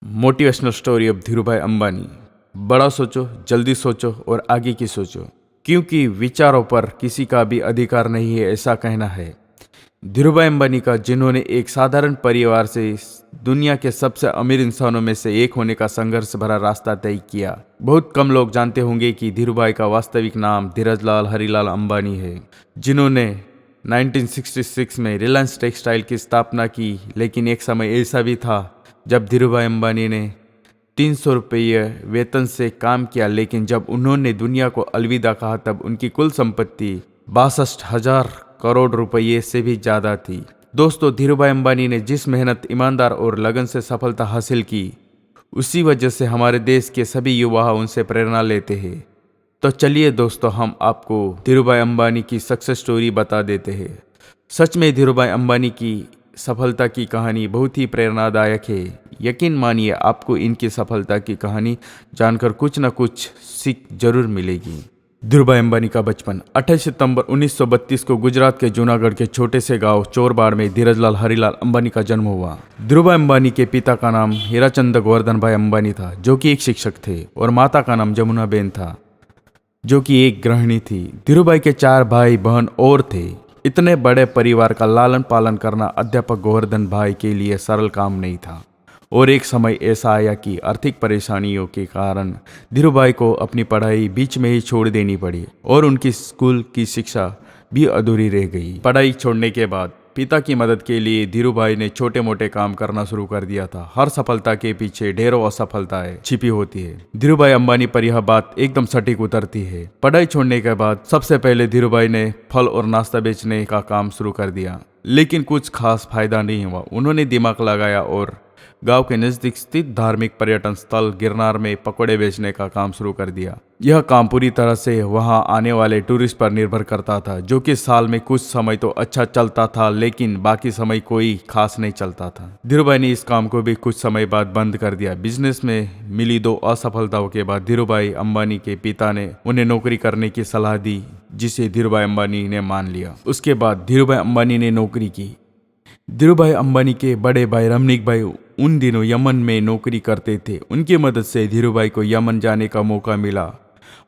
Motivational story of Dhirubhai Ambani. बड़ा सोचो, जल्दी सोचो और आगे की सोचो, क्योंकि विचारों पर किसी का भी अधिकार नहीं है, ऐसा कहना है धीरूभाई अंबानी का, जिन्होंने एक साधारण परिवार से दुनिया के सबसे अमीर इंसानों में से एक होने का संघर्ष भरा रास्ता तय किया। बहुत कम लोग जानते होंगे कि धीरूभाई का वास्तविक नाम धीरजलाल हरिलाल अंबानी है, जिन्होंने 1966 में रिलायंस टेक्सटाइल की स्थापना की। लेकिन एक समय ऐसा भी था जब धीरूभाई अंबानी ने 300 रुपये वेतन से काम किया, लेकिन जब उन्होंने दुनिया को अलविदा कहा तब उनकी कुल संपत्ति 62,000 करोड़ रुपये से भी ज़्यादा थी। दोस्तों, धीरूभाई अंबानी ने जिस मेहनत, ईमानदार और लगन से सफलता हासिल की, उसी वजह से हमारे देश के सभी युवा उनसे प्रेरणा लेते हैं। तो चलिए दोस्तों, हम आपको धीरूभाई अंबानी की सक्सेस स्टोरी बता देते हैं। सच में धीरूभाई अंबानी की सफलता की कहानी बहुत ही प्रेरणादायक है। यकीन मानिए, आपको इनकी सफलता की कहानी जानकर कुछ न कुछ सीख जरूर मिलेगी। धीरूभाई अंबानी का बचपन। 28 सितंबर 1932 को गुजरात के जूनागढ़ के छोटे से गांव चोरबाड़ में धीरजलाल हरिलाल अंबानी का जन्म हुआ। धीरूभाई अंबानी के पिता का नाम हीराचंद गोवर्धन भाई अंबानी था, जो कि एक शिक्षक थे, और माता का नाम जमुना बेन था, जो कि एक गृहिणी थी। धीरूभाई के 4 भाई बहन और थे। इतने बड़े परिवार का लालन पालन करना अध्यापक गोवर्धन भाई के लिए सरल काम नहीं था, और एक समय ऐसा आया कि आर्थिक परेशानियों के कारण धीरूभाई को अपनी पढ़ाई बीच में ही छोड़ देनी पड़ी और उनकी स्कूल की शिक्षा भी अधूरी रह गई। पढ़ाई छोड़ने के बाद पिता की मदद के लिए धीरूभाई ने छोटे मोटे काम करना शुरू कर दिया था। हर सफलता के पीछे ढेरों असफलताएं छिपी होती है। धीरूभाई अंबानी पर यह बात एकदम सटीक उतरती है। पढ़ाई छोड़ने के बाद सबसे पहले धीरूभाई ने फल और नाश्ता बेचने का काम शुरू कर दिया, लेकिन कुछ खास फायदा नहीं हुआ। उन्होंने दिमाग लगाया और गांव के नजदीक स्थित धार्मिक पर्यटन स्थल गिरनार में पकौड़े बेचने का काम शुरू कर दिया। यह काम पूरी तरह से वहां आने वाले टूरिस्ट पर निर्भर करता था, जो कि साल में कुछ समय तो अच्छा चलता था, लेकिन बाकी समय कोई खास नहीं चलता था। धीरूभाई ने इस काम को भी कुछ समय बाद बंद कर दिया। बिजनेस में मिली 2 असफलताओं के बाद धीरूभाई अंबानी के पिता ने उन्हें नौकरी करने की सलाह दी, जिसे धीरूभाई अंबानी ने मान लिया। उसके बाद धीरूभाई अंबानी ने नौकरी की। धीरूभाई अंबानी के बड़े भाई रमनीक भाई उन दिनों यमन में नौकरी करते थे। उनकी मदद से धीरूभाई को यमन जाने का मौका मिला।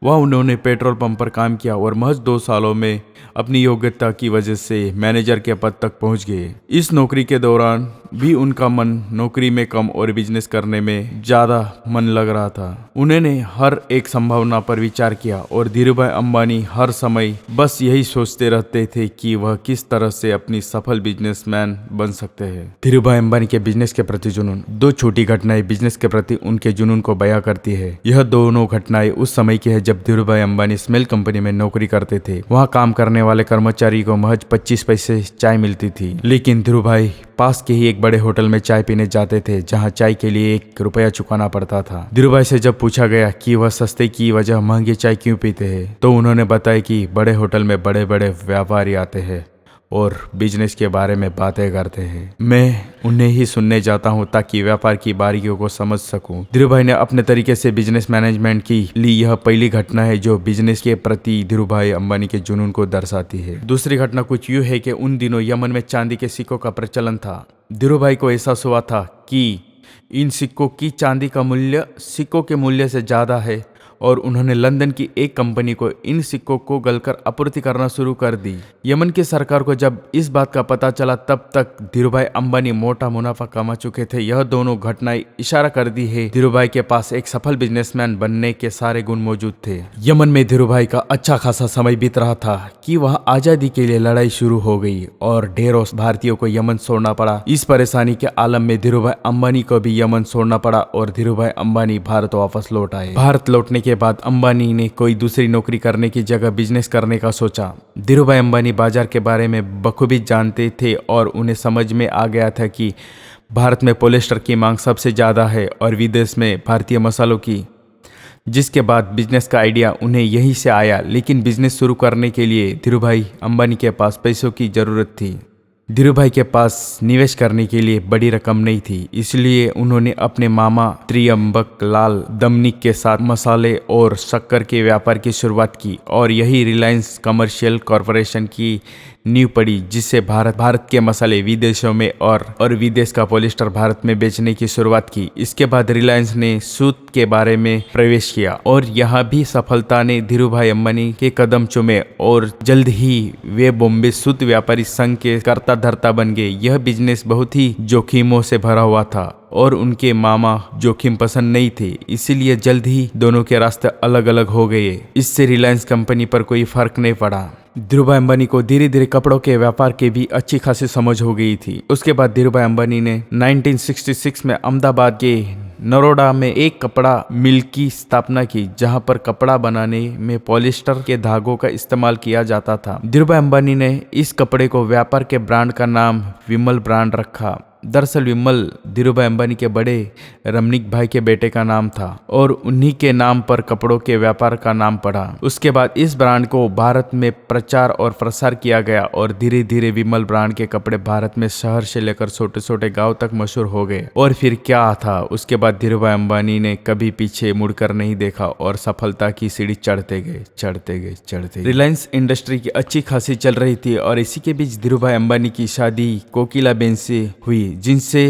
वहाँ उन्होंने पेट्रोल पंप पर काम किया और महज 2 सालों में अपनी योग्यता की वजह से मैनेजर के पद तक पहुंच गए। इस नौकरी के दौरान भी उनका मन नौकरी में कम और बिजनेस करने में ज़्यादा मन लग रहा था। उन्होंने हर एक संभावना पर विचार किया और धीरूभाई अंबानी हर समय बस यही सोचते रहते थे कि वह किस तरह से अपनी सफल बिजनेसमैन बन सकते हैं। धीरूभाई अंबानी के बिजनेस के प्रति जुनून। 2 छोटी घटनाएं बिजनेस के प्रति उनके जुनून को बयां करती है। यह दोनों घटनाएं उस समय की है जब धीरूभाई अंबानी स्मेल कंपनी में नौकरी करते थे। वहाँ काम करने वाले कर्मचारी को महज 25 पैसे चाय मिलती थी, लेकिन धीरूभाई पास के ही एक बड़े होटल में चाय पीने जाते थे, जहां चाय के लिए 1 रुपया चुकाना पड़ता था। धीरूभाई से जब पूछा गया कि वह सस्ते की वजह महंगी चाय क्यों पीते हैं, तो उन्होंने बताया कि बड़े होटल में बड़े बड़े व्यापारी आते हैं और बिजनेस के बारे में बातें करते हैं। मैं उन्हें ही सुनने जाता हूं ताकि व्यापार की बारीकियों को समझ सकूं। धीरूभाई ने अपने तरीके से बिजनेस मैनेजमेंट की ली। यह पहली घटना है जो बिजनेस के प्रति धीरूभाई अंबानी के जुनून को दर्शाती है। दूसरी घटना कुछ यूं है कि उन दिनों यमन में चांदी के सिक्कों का प्रचलन था। धीरूभाई को एहसास हुआ था कि इन सिक्कों की चांदी का मूल्य सिक्कों के मूल्य से ज़्यादा है, और उन्होंने लंदन की एक कंपनी को इन सिक्कों को गलकर आपूर्ति करना शुरू कर दी। यमन की सरकार को जब इस बात का पता चला, तब तक धीरूभाई अंबानी मोटा मुनाफा कमा चुके थे। यह दोनों घटनाएं इशारा कर दी है धीरूभाई के पास एक सफल बिजनेसमैन बनने के सारे गुण मौजूद थे। यमन में धीरूभाई का अच्छा खासा समय बीत रहा था कि वहाँ आजादी के लिए लड़ाई शुरू हो गई और ढेरों भारतीयों को यमन छोड़ना पड़ा। इस परेशानी के आलम में धीरूभाई अंबानी को भी यमन छोड़ना पड़ा और धीरूभाई अंबानी भारत वापस लौट आए। भारत लौटने के बाद अंबानी ने कोई दूसरी नौकरी करने की जगह बिजनेस करने का सोचा। धीरूभाई अंबानी बाजार के बारे में बखूबी जानते थे और उन्हें समझ में आ गया था कि भारत में पॉलिएस्टर की मांग सबसे ज़्यादा है और विदेश में भारतीय मसालों की। जिसके बाद बिजनेस का आइडिया उन्हें यहीं से आया, लेकिन बिजनेस शुरू करने के लिए धीरूभाई अंबानी के पास पैसों की ज़रूरत थी। धीरूभाई के पास निवेश करने के लिए बड़ी रकम नहीं थी, इसलिए उन्होंने अपने मामा त्रियंबक लाल दमनिक के साथ मसाले और शक्कर के व्यापार की शुरुआत की और यही रिलायंस कमर्शियल कॉरपोरेशन की नींव पड़ी, जिससे भारत के मसाले विदेशों में और विदेश का पॉलिस्टर भारत में बेचने की शुरुआत की। इसके बाद रिलायंस ने सूत के बारे में प्रवेश किया और यहाँ भी सफलता ने धीरूभाई अंबानी के कदम चूमे और जल्द ही वे बॉम्बे सूत व्यापारी संघ के कर्ता धर्ता बन गए। यह बिजनेस बहुत ही जोखिमों से भरा हुआ था और उनके मामा जोखिम पसंद नहीं थे, इसीलिए जल्द ही दोनों के रास्ते अलग अलग हो गए। इससे रिलायंस कंपनी पर कोई फर्क नहीं पड़ा। धीरूभाई अंबानी को धीरे धीरे कपड़ों के व्यापार की भी अच्छी खासी समझ हो गई थी। उसके बाद धीरूभाई अंबानी ने 1966 में अहमदाबाद के नरोडा में एक कपड़ा मिल की स्थापना की, जहां पर कपड़ा बनाने में पॉलिस्टर के धागों का इस्तेमाल किया जाता था। धीरूभाई अंबानी ने इस कपड़े को व्यापार के ब्रांड का नाम विमल ब्रांड रखा। दरअसल विमल धीरूभाई अंबानी के बड़े रमनिक भाई के बेटे का नाम था और उन्हीं के नाम पर कपड़ों के व्यापार का नाम पड़ा। उसके बाद इस ब्रांड को भारत में प्रचार और प्रसार किया गया और धीरे धीरे विमल ब्रांड के कपड़े भारत में शहर से लेकर छोटे छोटे गांव तक मशहूर हो गए। और फिर क्या था, उसके बाद धीरूभाई अंबानी ने कभी पीछे मुड़कर नहीं देखा और सफलता की सीढ़ी चढ़ते गए। रिलायंस इंडस्ट्री की अच्छी खासी चल रही थी और इसी के बीच धीरूभाई अंबानी की शादी कोकिलाबेन से हुई, जिनसे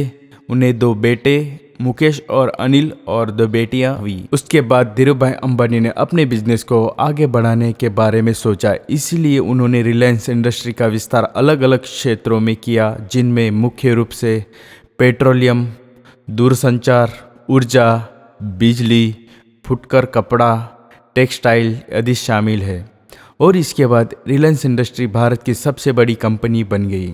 उन्हें 2 बेटे मुकेश और अनिल और 2 बेटियां हुई। उसके बाद धीरूभाई अंबानी ने अपने बिजनेस को आगे बढ़ाने के बारे में सोचा, इसीलिए उन्होंने रिलायंस इंडस्ट्री का विस्तार अलग अलग क्षेत्रों में किया, जिनमें मुख्य रूप से पेट्रोलियम, दूरसंचार, ऊर्जा, बिजली, फुटकर, कपड़ा, टेक्सटाइल आदि शामिल है। और इसके बाद रिलायंस इंडस्ट्री भारत की सबसे बड़ी कंपनी बन गई।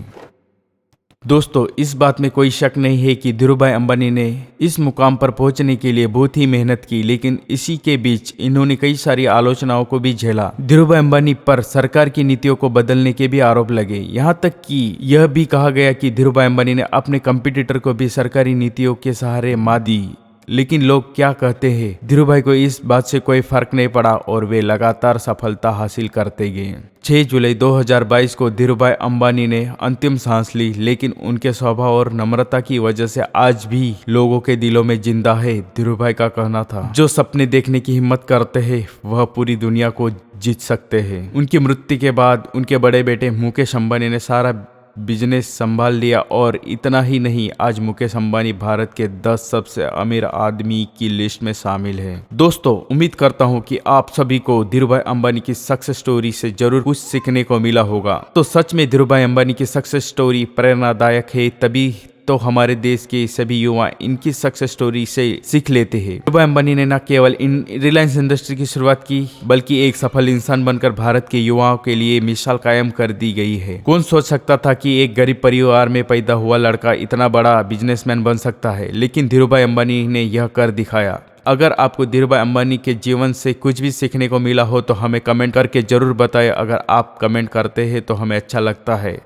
दोस्तों, इस बात में कोई शक नहीं है कि धीरूभाई अंबानी ने इस मुकाम पर पहुंचने के लिए बहुत ही मेहनत की, लेकिन इसी के बीच इन्होंने कई सारी आलोचनाओं को भी झेला। धीरूभाई अंबानी पर सरकार की नीतियों को बदलने के भी आरोप लगे। यहाँ तक कि यह भी कहा गया कि धीरूभाई अंबानी ने अपने कंपटीटर को भी सरकारी नीतियों के सहारे मात दी। लेकिन लोग क्या कहते हैं, धीरूभाई को इस बात से कोई फर्क नहीं पड़ा और वे लगातार सफलता हासिल करते गए। 6 जुलाई 2022 को धीरूभाई अंबानी ने अंतिम सांस ली, लेकिन उनके स्वभाव और नम्रता की वजह से आज भी लोगों के दिलों में जिंदा है। धीरूभाई का कहना था, जो सपने देखने की हिम्मत करते हैं वह पूरी दुनिया को जीत सकते हैं। उनकी मृत्यु के बाद उनके बड़े बेटे मुकेश अंबानी ने सारा बिजनेस संभाल लिया और इतना ही नहीं, आज मुकेश अंबानी भारत के 10 सबसे अमीर आदमी की लिस्ट में शामिल है। दोस्तों, उम्मीद करता हूं कि आप सभी को धीरूभाई अंबानी की सक्सेस स्टोरी से जरूर कुछ सीखने को मिला होगा। तो सच में धीरूभाई अंबानी की सक्सेस स्टोरी प्रेरणादायक है, तभी तो हमारे देश के सभी युवा इनकी सक्सेस स्टोरी से सीख लेते हैं। धीरूभाई अंबानी ने न केवल रिलायंस इंडस्ट्री की शुरुआत की, बल्कि एक सफल इंसान बनकर भारत के युवाओं के लिए मिसाल कायम कर दी गई है। कौन सोच सकता था कि एक गरीब परिवार में पैदा हुआ लड़का इतना बड़ा बिजनेसमैन बन सकता है, लेकिन धीरूभाई अंबानी ने यह कर दिखाया। अगर आपको धीरूभाई अंबानी के जीवन से कुछ भी सीखने को मिला हो तो हमें कमेंट करके जरूर बताएं। अगर आप कमेंट करते हैं तो हमें अच्छा लगता है।